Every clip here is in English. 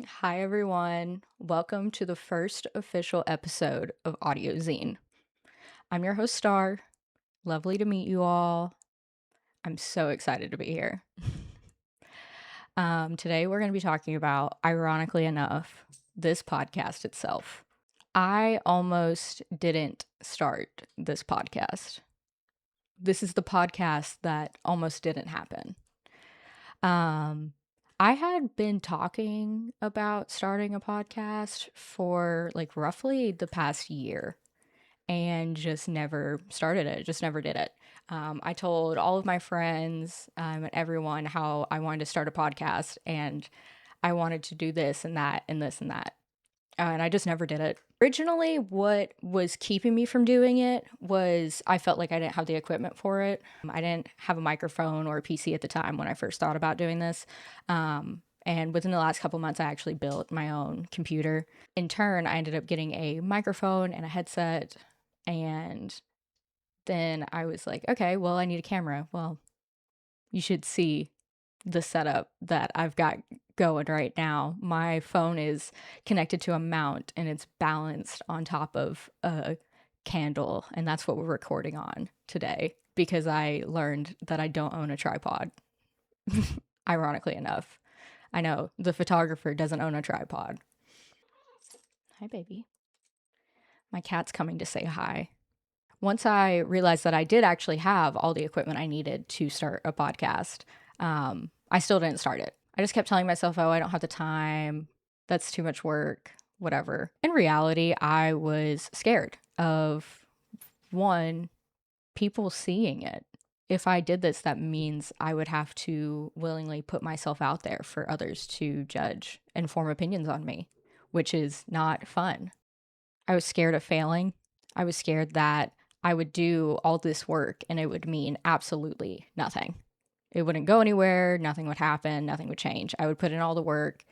Hi, everyone. Welcome to the first official episode of Audio Zine. I'm your host, Star. Lovely to meet you all. I'm so excited to be here. Today, we're going to be talking about, ironically enough, this podcast itself. I almost didn't start this podcast. This is the podcast that almost didn't happen. I had been talking about starting a podcast for like roughly the past year and just never started it, just never did it. I told all of my friends and everyone how I wanted to start a podcast and I wanted to do this and that and this and that. And I just never did it. Originally, what was keeping me from doing it was I felt like I didn't have the equipment for it. I didn't have a microphone or a PC at the time when I first thought about doing this. And within the last couple months, I actually built my own computer. In turn, I ended up getting a microphone and a headset. And then I was like, okay, well, I need a camera. Well, you should see the setup that I've got going right now. My phone is connected to a mount and it's balanced on top of a candle, and that's what we're recording on today because I learned that I don't own a tripod. Ironically enough, I know the photographer doesn't own a tripod. Hi, baby. My cat's coming to say hi. Once I realized that I did actually have all the equipment I needed to start a podcast, I still didn't start it. I just kept telling myself, oh, I don't have the time. That's too much work, whatever. In reality, I was scared of one, people seeing it. If I did this, that means I would have to willingly put myself out there for others to judge and form opinions on me, which is not fun. I was scared of failing. I was scared that I would do all this work and it would mean absolutely nothing. It wouldn't go anywhere, nothing would happen, nothing would change. I would put in all the work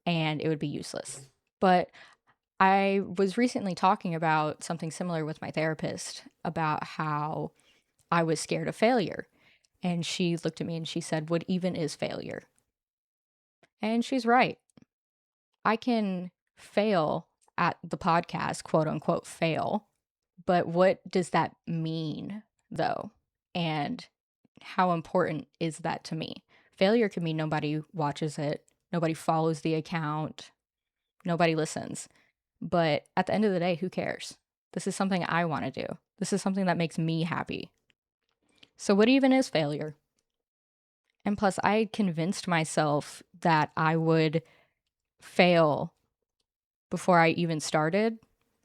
and it would be useless. But I was recently talking about something similar with my therapist about how I was scared of failure. And she looked at me and she said, what even is failure? And she's right. I can fail at the podcast, quote unquote, fail. But what does that mean, though? And how important is that to me? Failure could mean nobody watches it, nobody follows the account, nobody listens. But at the end of the day, who cares? This is something I want to do. This is something that makes me happy. So, what even is failure? And plus, I convinced myself that I would fail before I even started,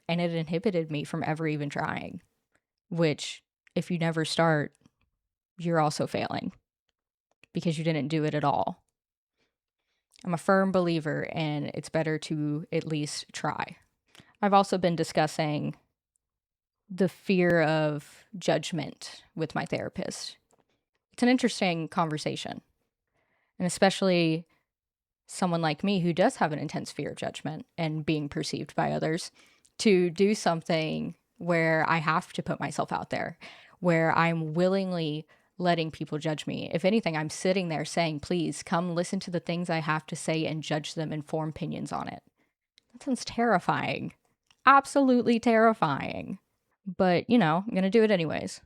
and it inhibited me from ever even trying, which, if you never start, you're also failing because you didn't do it at all. I'm a firm believer in it's better to at least try. I've also been discussing the fear of judgment with my therapist. It's an interesting conversation, and especially someone like me who does have an intense fear of judgment and being perceived by others, to do something where I have to put myself out there, where I'm willingly letting people judge me. If anything, I'm sitting there saying, please come listen to the things I have to say and judge them and form opinions on it. That sounds terrifying. Absolutely terrifying. But, I'm going to do it anyways.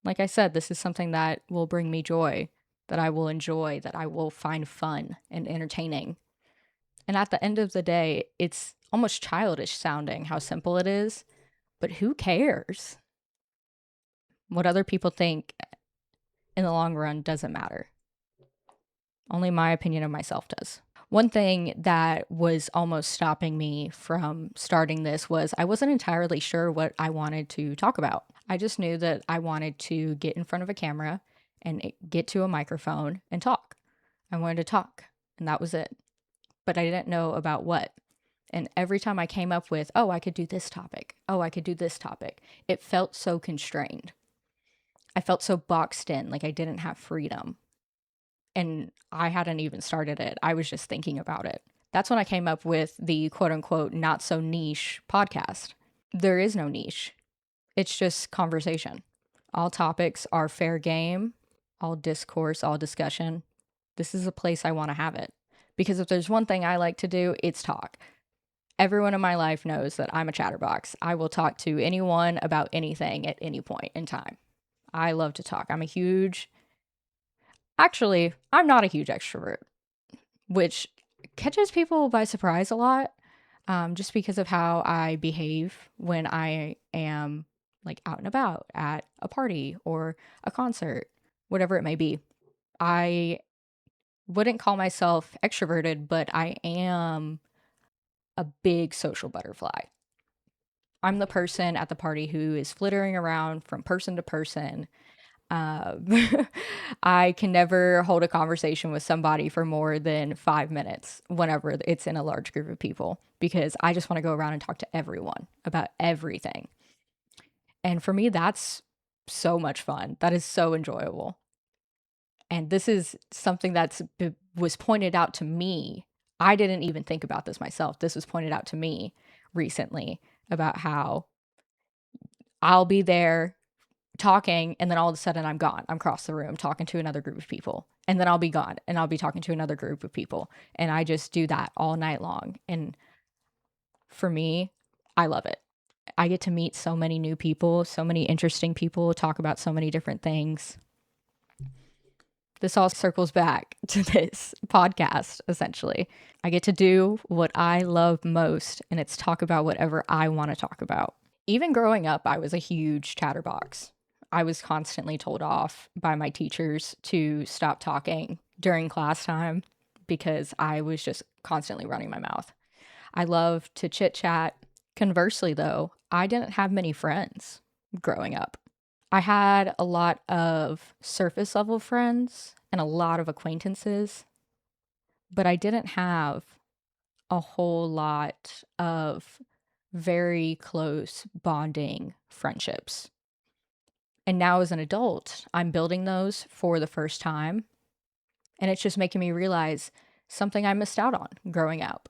Like I said, this is something that will bring me joy, that I will enjoy, that I will find fun and entertaining. And at the end of the day, it's almost childish sounding how simple it is, but who cares? What other people think in the long run doesn't matter. Only my opinion of myself does. One thing that was almost stopping me from starting this was I wasn't entirely sure what I wanted to talk about. I just knew that I wanted to get in front of a camera and get to a microphone and talk. I wanted to talk, and that was it. But I didn't know about what. And every time I came up with, oh, I could do this topic. Oh, I could do this topic. It felt so constrained. I felt so boxed in, like I didn't have freedom. And I hadn't even started it. I was just thinking about it. That's when I came up with the quote unquote not so niche podcast. There is no niche, it's just conversation. All topics are fair game, all discourse, all discussion. This is a place I want to have it Because if there's one thing I like to do, it's talk. Everyone in my life knows that I'm a chatterbox. I will talk to anyone about anything at any point in time. I love to talk. Actually, I'm not a huge extrovert, which catches people by surprise a lot, just because of how I behave when I am like out and about at a party or a concert, whatever it may be. I wouldn't call myself extroverted, but I am a big social butterfly. I'm the person at the party who is flittering around from person to person. Um, I can never hold a conversation with somebody for more than 5 minutes whenever it's in a large group of people because I just want to go around and talk to everyone about everything. And for me, that's so much fun. That is so enjoyable. And this is something was pointed out to me. I didn't even think about this myself. This was pointed out to me recently about how I'll be there talking and then all of a sudden I'm gone. I'm across the room talking to another group of people. And then I'll be gone and I'll be talking to another group of people. And I just do that all night long. And for me, I love it. I get to meet so many new people, so many interesting people, talk about so many different things. This all circles back to this podcast, essentially. I get to do what I love most, and it's talk about whatever I want to talk about. Even growing up, I was a huge chatterbox. I was constantly told off by my teachers to stop talking during class time because I was just constantly running my mouth. I love to chit chat. Conversely, though, I didn't have many friends growing up. I had a lot of surface level friends and a lot of acquaintances, but I didn't have a whole lot of very close bonding friendships. And now as an adult, I'm building those for the first time. And it's just making me realize something I missed out on growing up.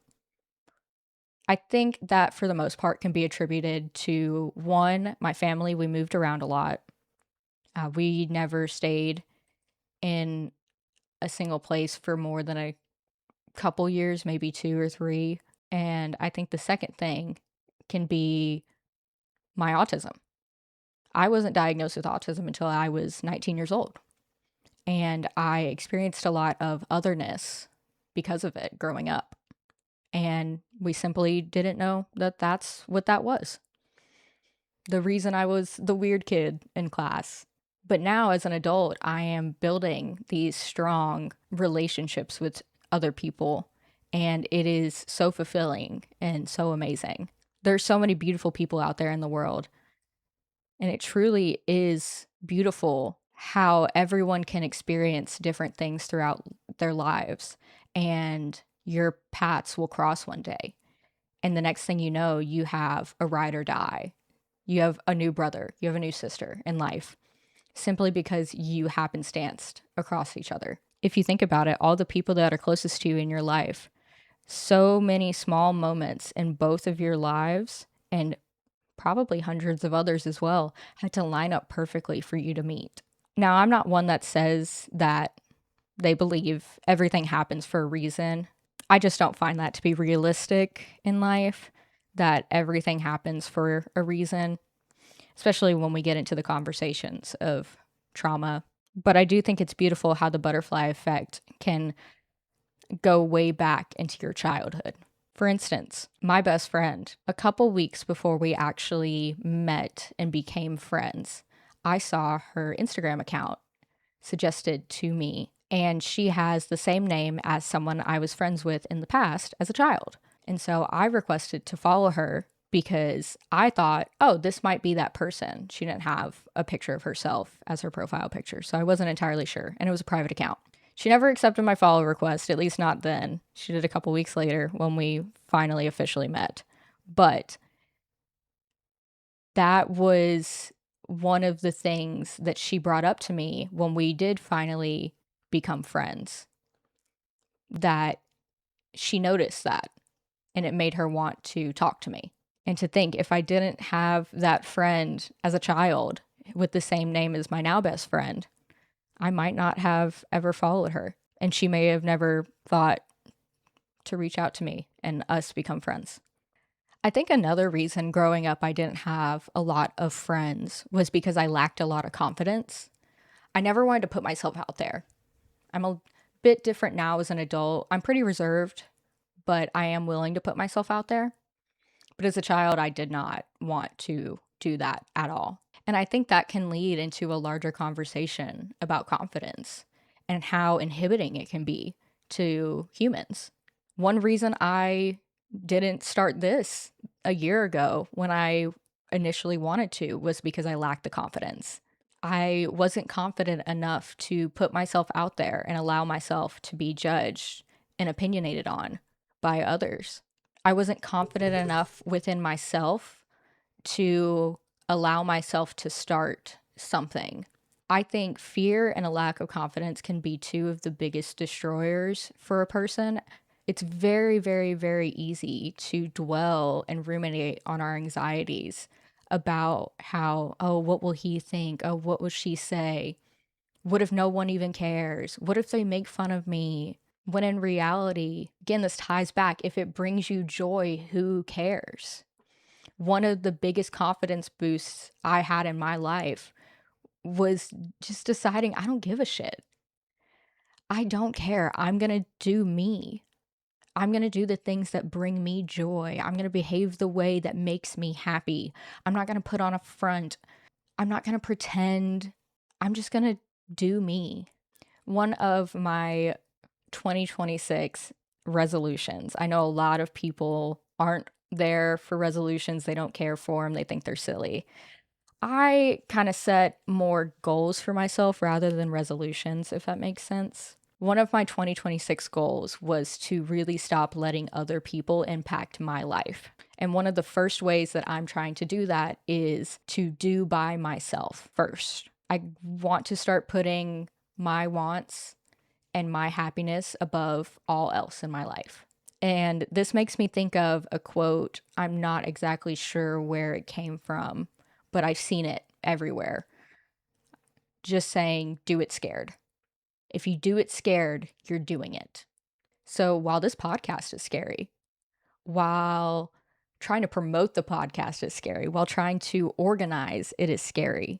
I think that for the most part can be attributed to one, my family, we moved around a lot. We never stayed in a single place for more than a couple years, maybe 2 or 3. And I think the second thing can be my autism. I wasn't diagnosed with autism until I was 19 years old. And I experienced a lot of otherness because of it growing up. And we simply didn't know that that's what that was. The reason I was the weird kid in class. But now, as an adult, I am building these strong relationships with other people. And it is so fulfilling and so amazing. There's so many beautiful people out there in the world. And it truly is beautiful how everyone can experience different things throughout their lives. And your paths will cross one day. And the next thing you know, you have a ride or die. You have a new brother, you have a new sister in life, simply because you happenstanced across each other. If you think about it, all the people that are closest to you in your life, so many small moments in both of your lives, and probably hundreds of others as well, had to line up perfectly for you to meet. Now, I'm not one that says that they believe everything happens for a reason. I just don't find that to be realistic in life, that everything happens for a reason, especially when we get into the conversations of trauma. But I do think it's beautiful how the butterfly effect can go way back into your childhood. For instance, my best friend, a couple weeks before we actually met and became friends, I saw her Instagram account suggested to me, and she has the same name as someone I was friends with in the past as a child. And so I requested to follow her because I thought, oh, this might be that person. She didn't have a picture of herself as her profile picture, so I wasn't entirely sure, and it was a private account. She never accepted my follow request, at least not then. She did a couple weeks later when we finally officially met. But that was one of the things that she brought up to me when we did finally become friends, that she noticed that and it made her want to talk to me. And to think, if I didn't have that friend as a child with the same name as my now best friend, I might not have ever followed her. And she may have never thought to reach out to me and us become friends. I think another reason growing up I didn't have a lot of friends was because I lacked a lot of confidence. I never wanted to put myself out there. I'm a bit different now as an adult. I'm pretty reserved, but I am willing to put myself out there. But as a child, I did not want to do that at all. And I think that can lead into a larger conversation about confidence and how inhibiting it can be to humans. One reason I didn't start this a year ago when I initially wanted to was because I lacked the confidence. I wasn't confident enough to put myself out there and allow myself to be judged and opinionated on by others. I wasn't confident enough within myself to allow myself to start something. I think fear and a lack of confidence can be two of the biggest destroyers for a person. It's very, very, very easy to dwell and ruminate on our anxieties about how, oh, what will he think? Oh, what will she say? What if no one even cares? What if they make fun of me? When in reality, again, this ties back. If it brings you joy, who cares? One of the biggest confidence boosts I had in my life was just deciding I don't give a shit. I don't care. I'm going to do me. I'm going to do the things that bring me joy. I'm going to behave the way that makes me happy. I'm not going to put on a front. I'm not going to pretend. I'm just going to do me. One of my 2026 resolutions, I know a lot of people aren't there for resolutions. They don't care for them. They think they're silly. I kind of set more goals for myself rather than resolutions, if that makes sense. One of my 2026 goals was to really stop letting other people impact my life. And one of the first ways that I'm trying to do that is to do by myself first. I want to start putting my wants and my happiness above all else in my life. And this makes me think of a quote. I'm not exactly sure where it came from, but I've seen it everywhere. Just saying, do it scared. If you do it scared, you're doing it. So while this podcast is scary, while trying to promote the podcast is scary, while trying to organize it is scary,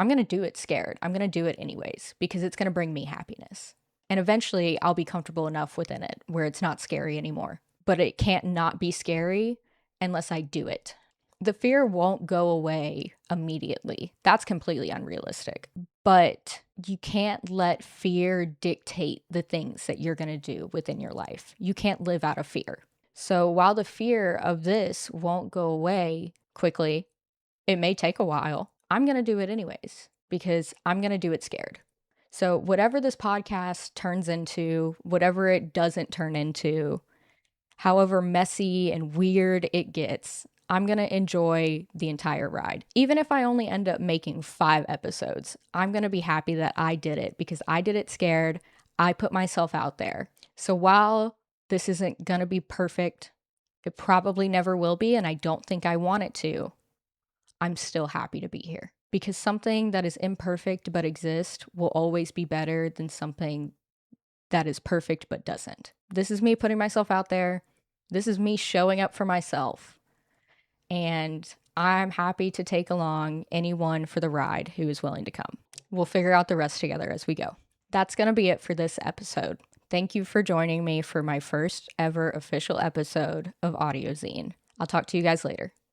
I'm going to do it scared. I'm going to do it anyways because it's going to bring me happiness. And eventually I'll be comfortable enough within it where it's not scary anymore. But it can't not be scary unless I do it. The fear won't go away immediately. That's completely unrealistic. But you can't let fear dictate the things that you're going to do within your life. You can't live out of fear. So while the fear of this won't go away quickly, it may take a while. I'm going to do it anyways because I'm going to do it scared. So whatever this podcast turns into, whatever it doesn't turn into, however messy and weird it gets, I'm going to enjoy the entire ride. Even if I only end up making 5 episodes, I'm going to be happy that I did it because I did it scared. I put myself out there. So while this isn't going to be perfect, it probably never will be, and I don't think I want it to, I'm still happy to be here because something that is imperfect but exists will always be better than something that is perfect but doesn't. This is me putting myself out there. This is me showing up for myself. And I'm happy to take along anyone for the ride who is willing to come. We'll figure out the rest together as we go. That's going to be it for this episode. Thank you for joining me for my first ever official episode of Audio Zine. I'll talk to you guys later.